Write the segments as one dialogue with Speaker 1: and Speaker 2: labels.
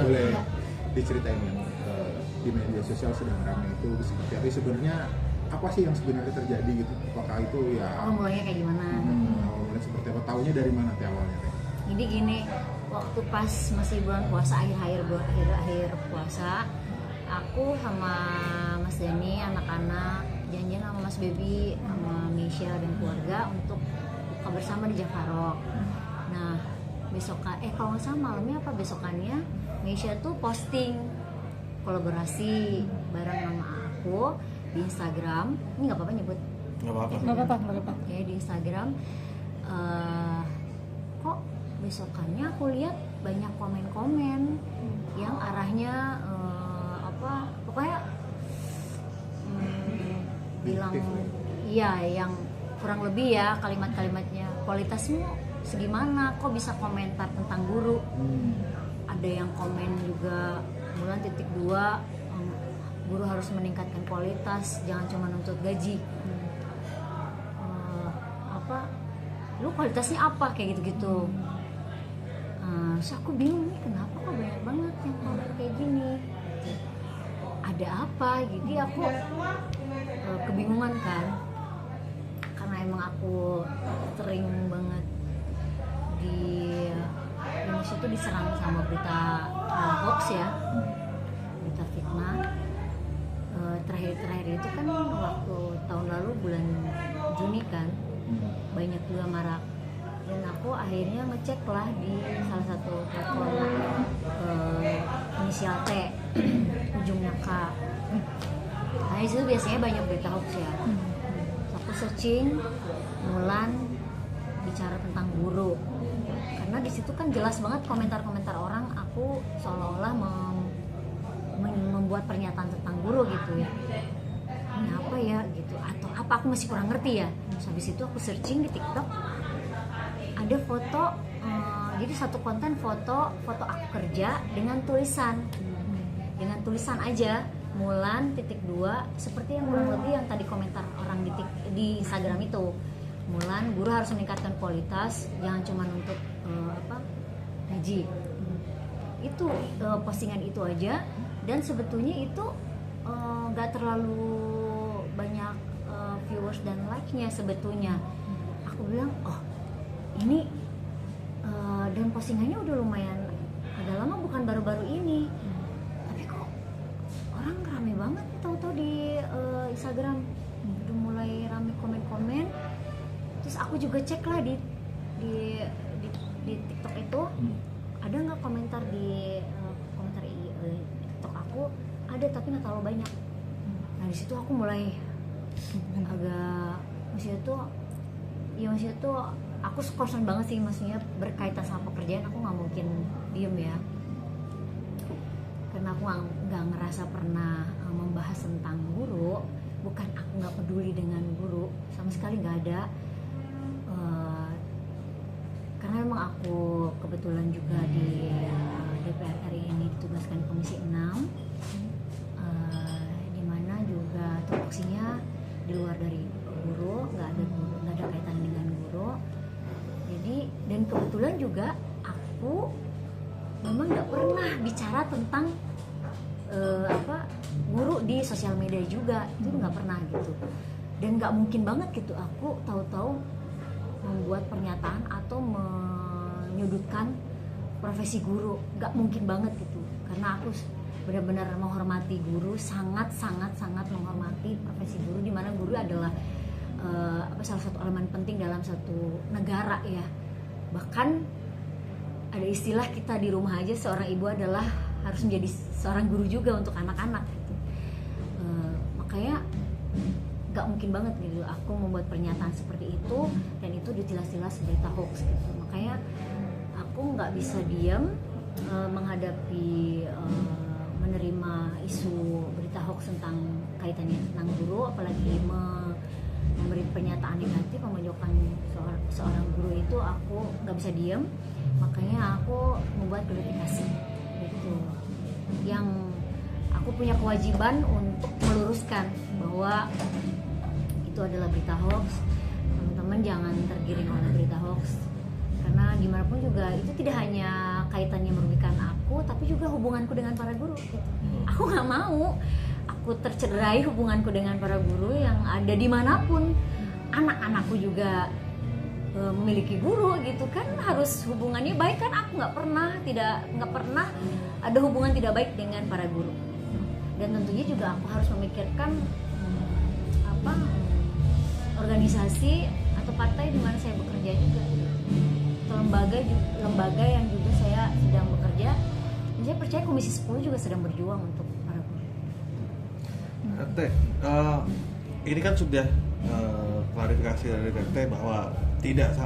Speaker 1: boleh diceritain yang di media sosial sedang ramai itu seperti apa sebenarnya, apa sih yang sebenarnya terjadi gitu, apakah itu ya
Speaker 2: mulainya kayak gimana?
Speaker 1: Mulai seperti apa, taunya dari mana teh awalnya teh?
Speaker 2: Jadi gini, waktu pas masih bulan puasa, akhir puasa, aku sama Mas Dani, anak-anak janjian sama Mas Baby, sama Misha dan keluarga untuk buka bersama di Jafarok. Nah, kalau nggak salah malamnya apa besokannya, Misha tuh posting kolaborasi bareng sama aku di Instagram. Ini nggak apa-apa nyebut?
Speaker 3: Nggak apa-apa.
Speaker 2: Ya, di Instagram. Kok besokannya aku lihat banyak komen-komen yang arahnya pokoknya bilang iya, yang kurang lebih ya kalimat-kalimatnya, kualitasmu segimana, kok bisa komentar tentang guru. Ada yang komen juga bulan titik 2, guru harus meningkatkan kualitas, jangan cuma nuntut gaji. Lu kualitasnya apa, kayak gitu-gitu. Terus aku bingung nih, kenapa kok banyak banget yang komen kayak gini, ada apa? Jadi aku kebingungan kan, karena emang aku sering banget di Indonesia tuh diserang sama berita hoax ya, berita fitnah. Terakhir itu kan waktu tahun lalu bulan Juni kan, banyak juga marak, dan aku akhirnya ngecek lah di salah satu platform inisial T ujungnya K. Nah itu biasanya banyak berita hoax ya. Aku searching Mulan bicara tentang guru, karena di situ kan jelas banget komentar-komentar orang aku seolah-olah membuat pernyataan tentang guru gitu ya. Ini apa ya gitu, atau apa, aku masih kurang ngerti ya. Terus habis itu aku searching di TikTok, ada foto, jadi satu konten foto aku kerja dengan tulisan aja Mulan titik 2, seperti yang kurang lebih yang tadi komentar orang di Instagram itu. Mulan, guru harus meningkatkan kualitas, jangan cuma nuntut gaji. Itu postingan itu aja, dan sebetulnya itu nggak terlalu banyak viewers dan like-nya sebetulnya. Aku bilang, ini dan postingannya udah lumayan agak lama, bukan baru-baru ini. Tapi kok orang rame banget tahu-tahu di Instagram, udah mulai rame komen-komen. Terus aku juga cek lah di TikTok itu, ada nggak komentar di TikTok aku, ada tapi nggak terlalu banyak. Nah di situ aku mulai agak, maksudnya tuh aku concern banget sih, maksudnya berkaitan sama pekerjaan, aku nggak mungkin diem ya, karena aku nggak ngerasa pernah membahas tentang guru. Bukan aku nggak peduli dengan guru, sama sekali nggak ada. Karena memang aku kebetulan juga di DPR RI ini ditugaskan di Komisi 6, di mana juga tupoksinya di luar dari guru, nggak ada kaitan dengan guru. Jadi, dan kebetulan juga aku memang nggak pernah bicara tentang guru di sosial media juga, itu nggak pernah gitu. Dan nggak mungkin banget gitu aku tahu-tahu membuat pernyataan atau menyudutkan profesi guru, nggak mungkin banget gitu. Karena aku benar-benar menghormati guru, sangat menghormati profesi guru, di mana guru adalah salah satu elemen penting dalam satu negara ya. Bahkan ada istilah kita di rumah aja, seorang ibu adalah harus menjadi seorang guru juga untuk anak-anak gitu. Makanya nggak mungkin banget gitu aku membuat pernyataan seperti itu, dan itu dijelas-jelas berita hoax gitu. Makanya aku nggak bisa diam menghadapi menerima isu berita hoax tentang kaitannya tentang guru, apalagi memberi pernyataan negatif memojokkan seorang guru. Itu aku nggak bisa diam, makanya aku membuat klarifikasi gitu, yang aku punya kewajiban untuk meluruskan bahwa itu adalah berita hoax. Teman-teman jangan tergiring oleh berita hoax, karena gimana pun juga itu tidak hanya kaitannya merugikan aku, tapi juga hubunganku dengan para guru gitu. Aku nggak mau aku tercederai hubunganku dengan para guru yang ada dimanapun. Anak-anakku juga memiliki guru gitu kan, harus hubungannya baik kan. Aku nggak pernah ada hubungan tidak baik dengan para guru. Dan tentunya juga aku harus memikirkan organisasi atau partai di mana saya bekerja juga, atau lembaga yang juga saya sedang bekerja. Dan saya percaya Komisi 10 juga sedang berjuang untuk para guru.
Speaker 4: Teh, ini kan sudah klarifikasi dari Teh bahwa tidak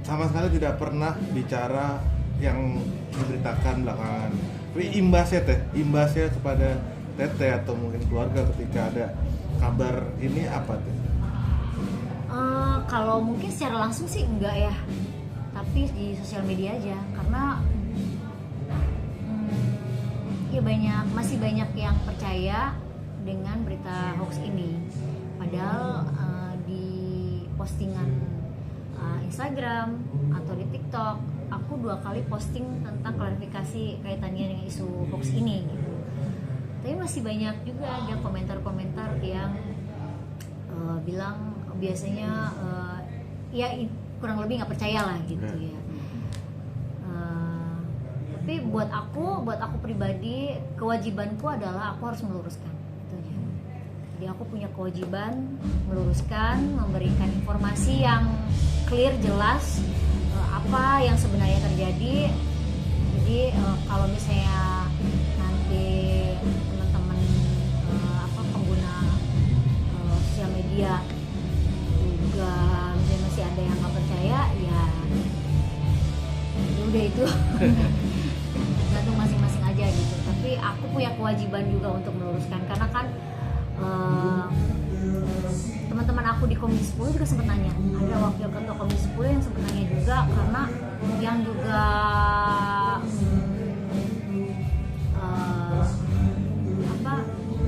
Speaker 4: sama sekali tidak pernah bicara yang diberitakan belakangan. Tapi imbasnya kepada Teteh atau mungkin keluarga ketika ada kabar ini apa tuh?
Speaker 2: Kalau mungkin secara langsung sih enggak ya, tapi di sosial media aja, karena ya masih banyak yang percaya dengan berita hoax ini. Padahal di postingan Instagram atau di TikTok aku 2 kali posting tentang klarifikasi kaitannya dengan isu hoax ini gitu. Tapi masih banyak juga ada komentar-komentar yang bilang biasanya ya kurang lebih nggak percaya lah gitu ya. Tapi buat aku pribadi, kewajibanku adalah aku harus meluruskan gitu ya. Jadi aku punya kewajiban meluruskan, memberikan informasi yang clear, jelas apa yang sebenarnya terjadi. Jadi kalau misalnya nanti teman-teman pengguna sosial media juga misalnya masih ada yang nggak percaya, ya udah itu gantung masing-masing aja gitu. Tapi aku punya kewajiban juga untuk meluruskan, karena kan teman-teman aku di Komisi 10 juga sempat nanya, ada wakil ketua Komisi 10 yang sempat nanya juga, karena yang juga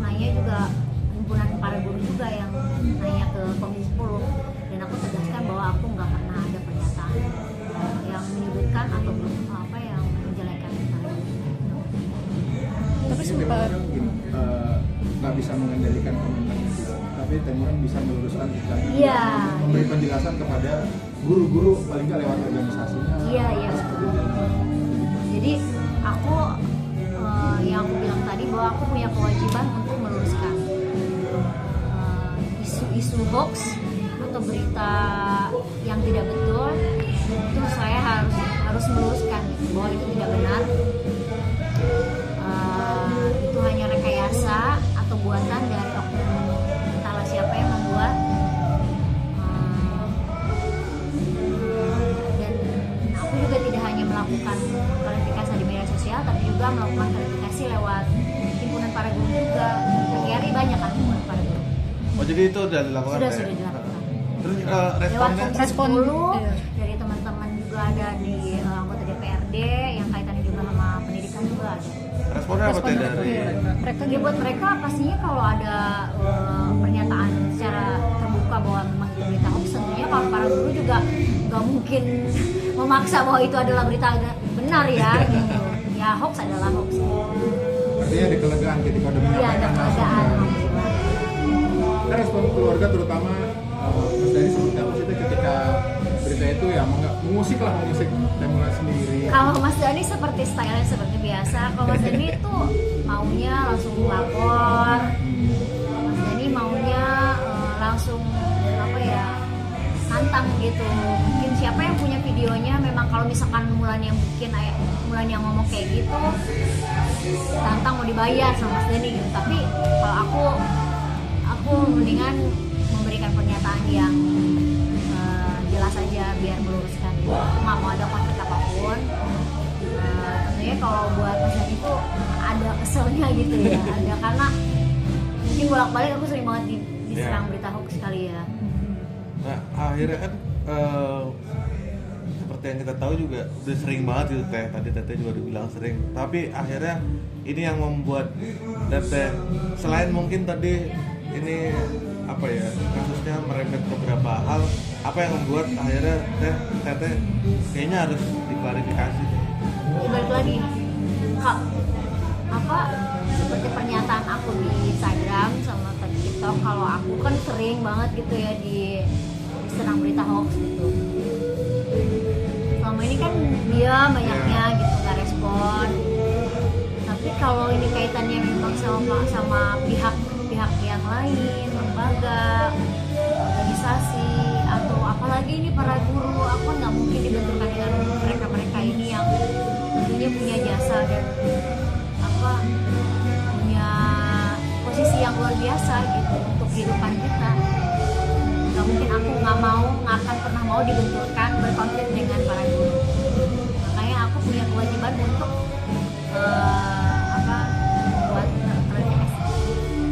Speaker 2: nanya juga himpunan para guru juga yang nanya ke Komisi 10, dan aku tegaskan bahwa aku nggak pernah ada pernyataan yang menyudutkan atau yang menjelekan para guru.
Speaker 3: Tapi sempat
Speaker 1: nggak bisa mengendalikan komentar itu, tapi Temuran bisa meluruskan dan memberi penjelasan kepada guru-guru, paling nggak lewat organisasinya.
Speaker 2: Iya. Jadi aku yang aku bilang tadi bahwa aku punya kewajiban untuk meluruskan isu-isu hoax atau berita yang tidak betul. Itu saya harus meluruskan bahwa itu tidak benar. Itu hanya rekayasa atau buatan dari oknum entahlah siapa yang membuat. Dan aku juga tidak hanya melakukan klarifikasi di media sosial, tapi juga melakukan klarifikasi lewat himpunan para guru juga. Hari banyak kan himpunan para guru.
Speaker 4: Oh, jadi itu udah dilakukan?
Speaker 2: Sudah dilakukan.
Speaker 4: Terus
Speaker 2: Lewat
Speaker 4: respon
Speaker 2: 10 dari teman-teman juga ada di anggota DPRD yang kaitannya juga sama pendidikan juga ada.
Speaker 4: Responnya apa Teh dari
Speaker 3: mereka
Speaker 2: Ya buat mereka pastinya kalau ada pernyataan secara terbuka bahwa memang itu berita hoax, tentunya kalau para guru juga nggak mungkin memaksa bahwa itu adalah berita benar ya gitu. Ya hoax adalah hoax.
Speaker 1: Artinya ada kelegaan ketika udah
Speaker 2: Iya, ada
Speaker 1: menyampaikan langsung.
Speaker 2: kelegaan.
Speaker 1: Dan respon keluarga terutama Mas Dhani seperti apa sih ketika berita itu ya mengusik Temuran sendiri.
Speaker 2: Kalau Mas Dhani seperti stylenya seperti biasa. Kalau Mas Dhani itu maunya langsung lapor. Mas Dhani maunya langsung tantang gitu. Mungkin siapa yang punya videonya, memang kalau misalkan Mulan yang ngomong kayak gitu, tantang mau dibayar sama Mas Dhani gitu. Tapi kalau aku mendingan memberikan pernyataan yang jelas aja biar meluruskan. Aku nggak mau ada konflik apapun. Tentunya kalau buat Mas Dhani itu ada keselnya gitu ya, ada karena mungkin bolak-balik aku sering banget diserang berita hoax sekali ya.
Speaker 4: Nah, akhirnya kan seperti yang kita tahu juga udah sering banget itu Teh. Tadi Teteh juga dibilang sering. Tapi akhirnya ini yang membuat Teteh, selain mungkin tadi ini kasusnya merembet ke beberapa hal, apa yang membuat akhirnya Teteh kayaknya harus diklarifikasi deh.
Speaker 2: balik lagi Kak, apa seperti pernyataan aku di Instagram sama di TikTok, kalau aku kan sering banget gitu ya diserang berita hoax gitu. Selama ini kan dia banyaknya gitu nggak respon, tapi kalau ini kaitannya memang sama pihak yang lain, lembaga, organisasi, atau apalagi ini para guru, aku nggak mungkin dibenturkan dengan mereka ini yang tentunya punya jasa dan punya posisi yang luar biasa gitu untuk kehidupan kita. Nggak mungkin aku nggak akan pernah mau dibenturkan berkonflik dengan para guru. Makanya aku punya kewajiban untuk buat klarifikasi.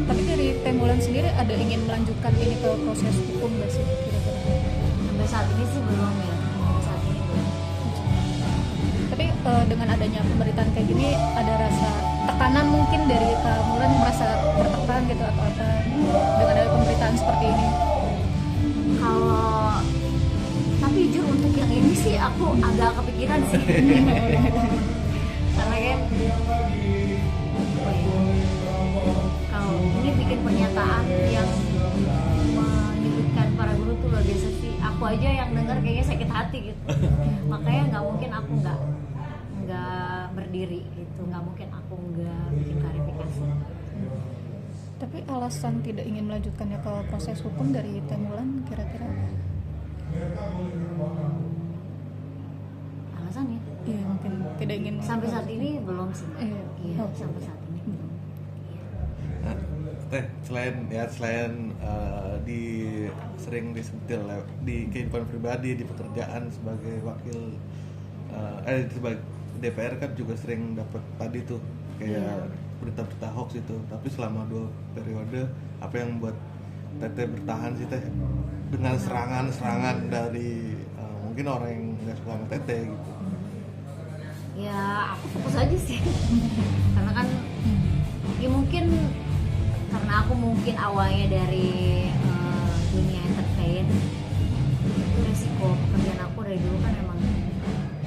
Speaker 3: Tapi dari Temulan sendiri ada ingin melanjutkan ini ke proses hukum nggak sih kira-kira?
Speaker 2: Sampai saat ini sih belum ya. Sampai saat ini belum.
Speaker 3: Tapi dengan adanya pemberitaan kayak gini ada rasa tekanan mungkin dari Temulan, merasa tertekan gitu atau apa dengan ada pemberitaan seperti ini?
Speaker 2: Kalau tapi jujur untuk yang ini sih aku agak kepikiran sih. Karena kan kalau ini bikin pernyataan yang menyudutkan para guru tuh luar biasa sih. Aku aja yang dengar kayaknya sakit hati gitu. Makanya nggak mungkin aku nggak berdiri gitu, nggak mungkin aku nggak bikin klarifikasi.
Speaker 3: Tapi alasan tidak ingin melanjutkannya ke proses hukum dari Temulan kira-kira?
Speaker 2: Alasannya?
Speaker 3: Iya mungkin tidak ingin.
Speaker 2: Sampai saat ini belum sih. Mbak.
Speaker 3: Iya.
Speaker 2: Iya,
Speaker 3: Oh.
Speaker 2: sampai saat ini belum. Iya.
Speaker 4: Nah, Teh, selain sering disentil di kehidupan pribadi, di pekerjaan sebagai wakil sebagai DPR kan juga sering dapat tadi tuh kayak berita-berita hoax itu. Tapi selama 2 periode, apa yang buat Teteh bertahan sih Teh dengan serangan-serangan dari mungkin orang yang nggak suka sama Teteh gitu?
Speaker 2: Ya aku fokus aja sih. Karena kan ya mungkin karena aku mungkin awalnya dari dunia entertain, itu resiko pekerjaan aku dari dulu kan emang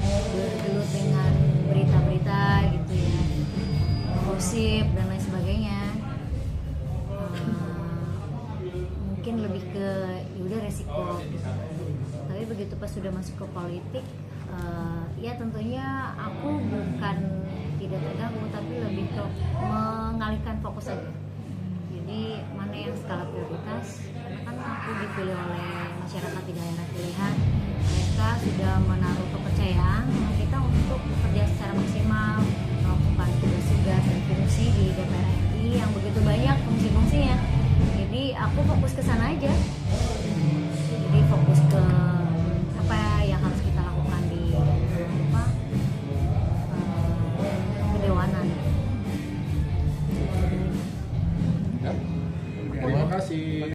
Speaker 2: bergelut dengan berita-berita gitu ya, gosip dan lain sebagainya. Mungkin lebih ke yaudah resiko gitu. Tapi begitu pas sudah masuk ke politik, ya tentunya aku bukan tidak terganggu, tapi lebih ke mengalihkan fokus aja. Jadi mana yang skala prioritas, karena kan aku dipilih oleh masyarakat di daerah pilihan, mereka sudah menaruh kepercayaan sama kita untuk bekerja secara maksimal, melakukan tugas-tugas dan fungsi di DPR RI yang begitu banyak fungsi-fungsinya. Jadi aku fokus ke sana aja. Jadi fokus ke apa yang harus kita lakukan di kedewanan.
Speaker 1: Ya. Terima kasih.